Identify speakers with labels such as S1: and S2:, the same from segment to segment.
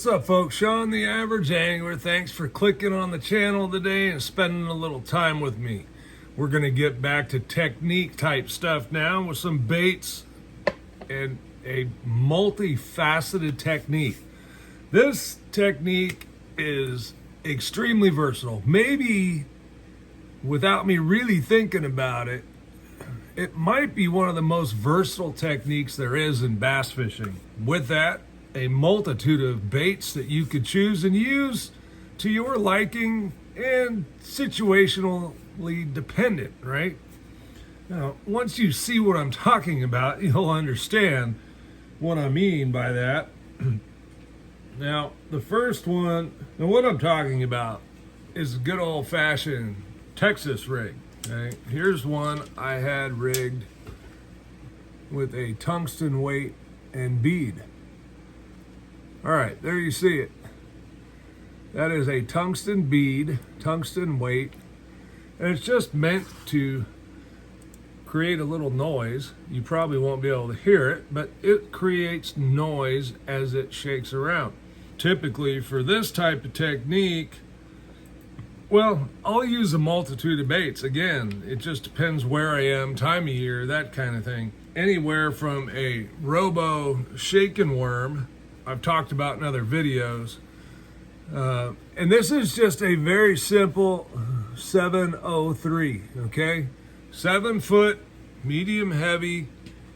S1: What's up, folks? Sean the Average Angler. Thanks for clicking on the channel today and spending a little time with me. We're going to get back to technique type stuff now with some baits and a multifaceted technique. This technique is extremely versatile. Maybe without me really thinking about it, it might be one of the most versatile techniques there is in bass fishing. With that, a multitude of baits that you could choose and use to your liking and situationally dependent, right? Now, once you see what I'm talking about, you'll understand what I mean by that. Now, the first one, and what I'm talking about is a good old-fashioned Texas rig. Okay? Here's one I had rigged with a tungsten weight and bead. All right, there you see it. That is a tungsten bead, tungsten weight, and it's just meant to create a little noise. You probably won't be able to hear it, but it creates noise as it shakes around. Typically, for this type of technique, well, I'll use a multitude of baits. Again, it just depends where I am, time of year, that kind of thing. Anywhere from a robo shaken worm, I've talked about in other videos. And this is just a very simple 703, okay? 7 foot, medium heavy,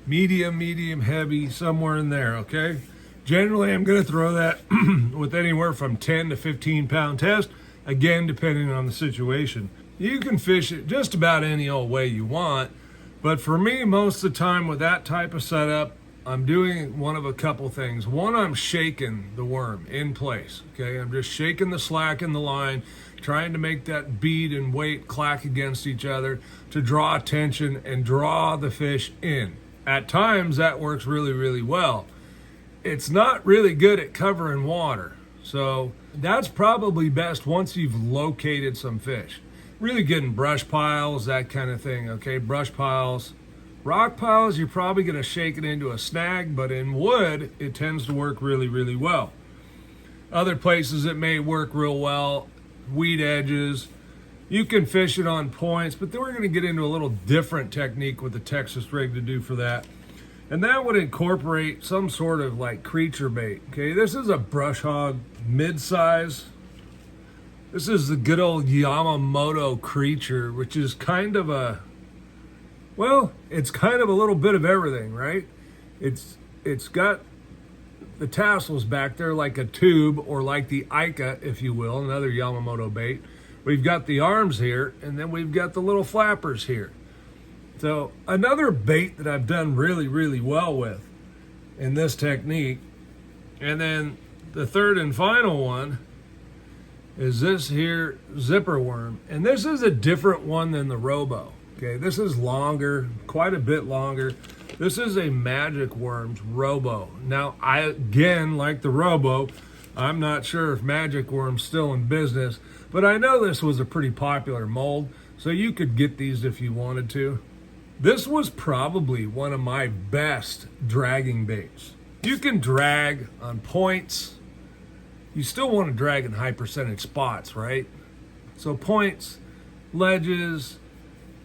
S1: medium heavy, somewhere in there, okay? Generally, I'm gonna throw that with anywhere from 10 to 15 pound test, again, depending on the situation. You can fish it just about any old way you want, but for me, most of the time with that type of setup, I'm doing one of a couple things. One, I'm shaking the worm in place, okay? I'm just shaking the slack in the line, trying to make that bead and weight clack against each other to draw attention and draw the fish in. At times, that works really, really well. It's not really good at covering water, so that's probably best once you've located some fish. Really good in brush piles, that kind of thing, okay? Brush piles. Rock piles, you're probably going to shake it into a snag, but in wood, it tends to work really, really well. Other places it may work real well, weed edges. You can fish it on points, but then we're going to get into a little different technique with the Texas rig to do for that. And that would incorporate some sort of like creature bait. Okay, this is a brush hog mid size. This is the good old Yamamoto creature, which is kind of a, well, it's kind of a little bit of everything, right? It's got the tassels back there like a tube, or like the Ica, if you will, another Yamamoto bait. We've got the arms here, and then we've got the little flappers here. So another bait that I've done really, really well with in this technique. And then the third and final one is this here zipper worm. And this is a different one than the Robo. Okay, this is longer, quite a bit longer. This is a Magic Worms Robo. Now, again, like the Robo, I'm not sure if Magic Worm's still in business, but I know this was a pretty popular mold, so you could get these if you wanted to. This was probably one of my best dragging baits. You can drag on points. You still want to drag in high percentage spots, right? So points, ledges,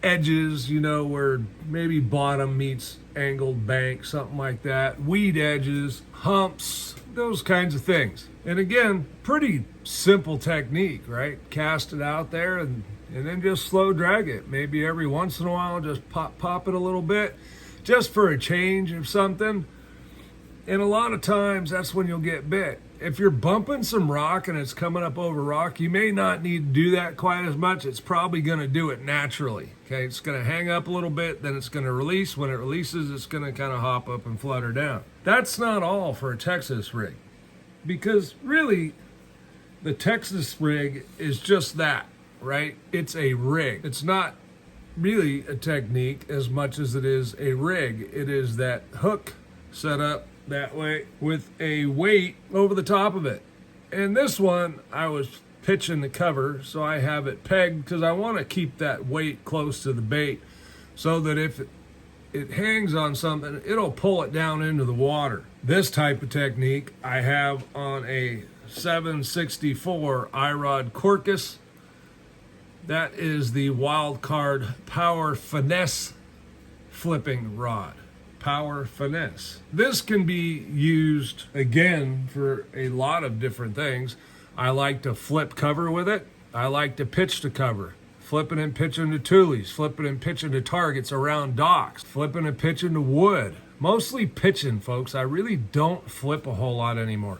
S1: edges, you know, where maybe bottom meets angled bank, something like that. Weed edges, humps, those kinds of things. And again, pretty simple technique, right? Cast it out there and then just slow drag it. Maybe every once in a while, just pop it a little bit, just for a change of something. And a lot of times, that's when you'll get bit. If you're bumping some rock and it's coming up over rock, you may not need to do that quite as much. It's probably going to do it naturally. Okay, it's going to hang up a little bit, then it's going to release. When it releases, it's going to kind of hop up and flutter down. That's not all for a Texas rig, because really, the Texas rig is just that, right? It's a rig. It's not really a technique as much as it is a rig. It is that hook set up that way with a weight over the top of it. And this one, I was pitching the cover, so I have it pegged because I want to keep that weight close to the bait so that if it hangs on something, it'll pull it down into the water. This type of technique I have on a 764 iRod Corcus. That is the Wild Card Power Finesse flipping rod. Power Finesse. This can be used again for a lot of different things. I like to flip cover with it. I like to pitch to cover. Flipping and pitching to tules, flipping and pitching to targets around docks, flipping and pitching to wood. Mostly pitching, folks. I really don't flip a whole lot anymore.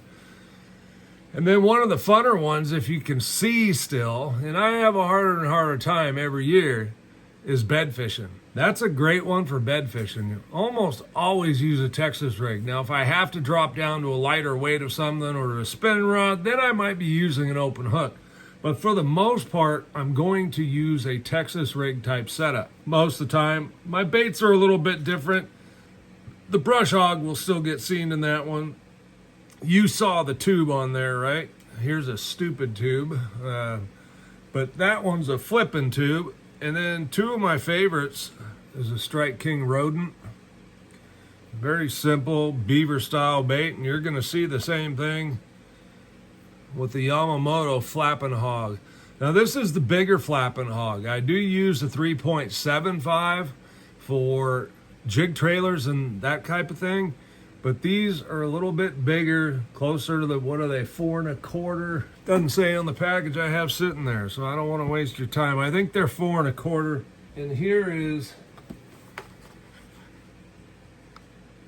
S1: And then one of the funner ones, if you can see still, and I have a harder and harder time every year, is bed fishing. That's a great one for bed fishing. You almost always use a Texas rig. Now, if I have to drop down to a lighter weight of something or a spinning rod, then I might be using an open hook. But for the most part, I'm going to use a Texas rig type setup. Most of the time, my baits are a little bit different. The brush hog will still get seen in that one. You saw the tube on there, right? Here's a stupid tube. But that one's a flipping tube. And then two of my favorites is a Strike King Rodent. Very simple beaver style bait. And you're going to see the same thing with the Yamamoto Flappin Hog. Now this is the bigger Flappin Hog. I do use the 3.75 for jig trailers and that type of thing. But these are a little bit bigger, closer to the, what are they, 4 1/4? Doesn't say on the package I have sitting there, so I don't want to waste your time. I think they're 4 1/4. And here is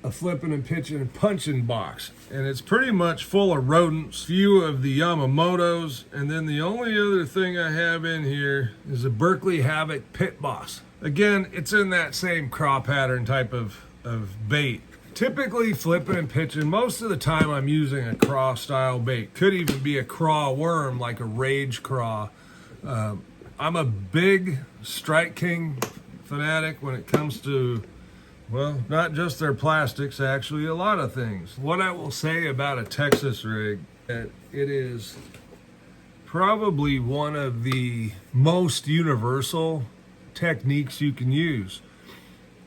S1: a flipping and pitching and punching box. And it's pretty much full of rodents, few of the Yamamotos. And then the only other thing I have in here is a Berkeley Havoc Pit Boss. Again, it's in that same craw pattern type of bait. Typically flipping and pitching, most of the time I'm using a craw style bait. Could even be a craw worm like a rage craw. I'm a big Strike King fanatic when it comes to, well, not just their plastics, actually a lot of things. What I will say about a Texas rig, that it is probably one of the most universal techniques you can use.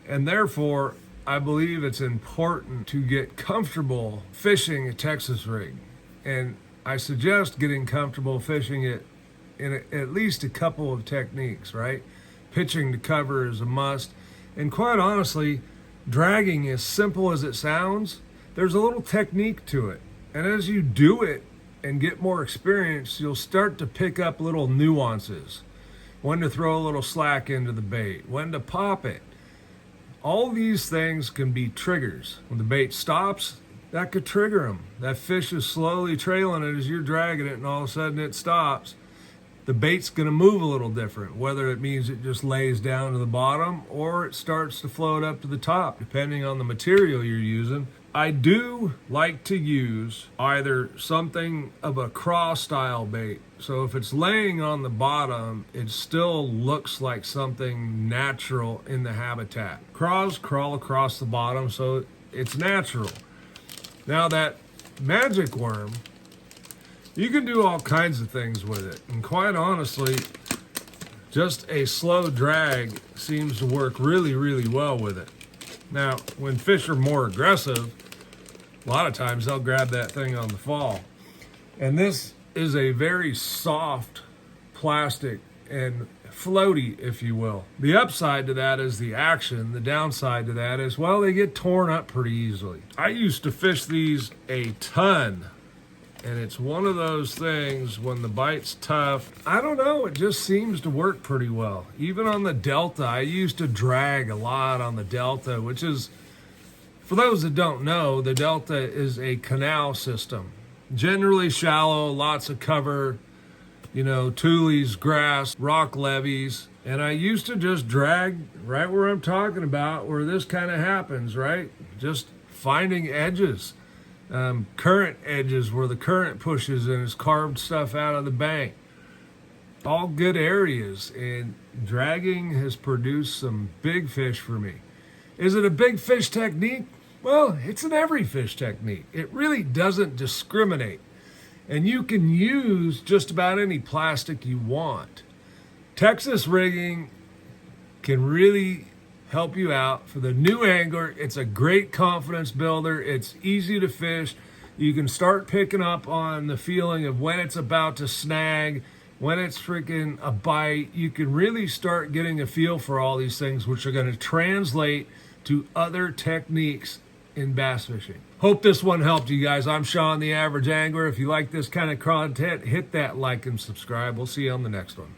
S1: And therefore, I believe it's important to get comfortable fishing a Texas rig. And I suggest getting comfortable fishing it in at least a couple of techniques, right? Pitching to cover is a must. And quite honestly, dragging, as simple as it sounds, there's a little technique to it. And as you do it and get more experience, you'll start to pick up little nuances. When to throw a little slack into the bait, when to pop it. All these things can be triggers. When the bait stops, that could trigger them. That fish is slowly trailing it as you're dragging it, and all of a sudden it stops. The bait's going to move a little different, whether it means it just lays down to the bottom or it starts to float up to the top, depending on the material you're using. I do like to use either something of a craw style bait. So if it's laying on the bottom, it still looks like something natural in the habitat. Craws crawl across the bottom, so it's natural. Now that magic worm, you can do all kinds of things with it. And quite honestly, just a slow drag seems to work really, really well with it. Now, when fish are more aggressive, a lot of times they'll grab that thing on the fall. And this is a very soft plastic and floaty, if you will. The upside to that is the action. The downside to that is, well, they get torn up pretty easily. I used to fish these a ton. And it's one of those things when the bite's tough, I don't know, it just seems to work pretty well. Even on the Delta, I used to drag a lot on the Delta, which is, for those that don't know, the Delta is a canal system. Generally shallow, lots of cover, you know, tules, grass, rock levees. And I used to just drag right where I'm talking about, where this kind of happens, right? Just finding edges. Current edges where the current pushes and has carved stuff out of the bank. All good areas, and dragging has produced some big fish for me. Is it a big fish technique? Well, it's an every fish technique. It really doesn't discriminate. And you can use just about any plastic you want. Texas rigging can really help you out. For the new angler, it's a great confidence builder. It's easy to fish. You can start picking up on the feeling of when it's about to snag, when it's freaking a bite. You can really start getting a feel for all these things, which are going to translate to other techniques in bass fishing. Hope this one helped you guys. I'm Sean, the Average Angler. If you like this kind of content, hit that like and subscribe. We'll see you on the next one.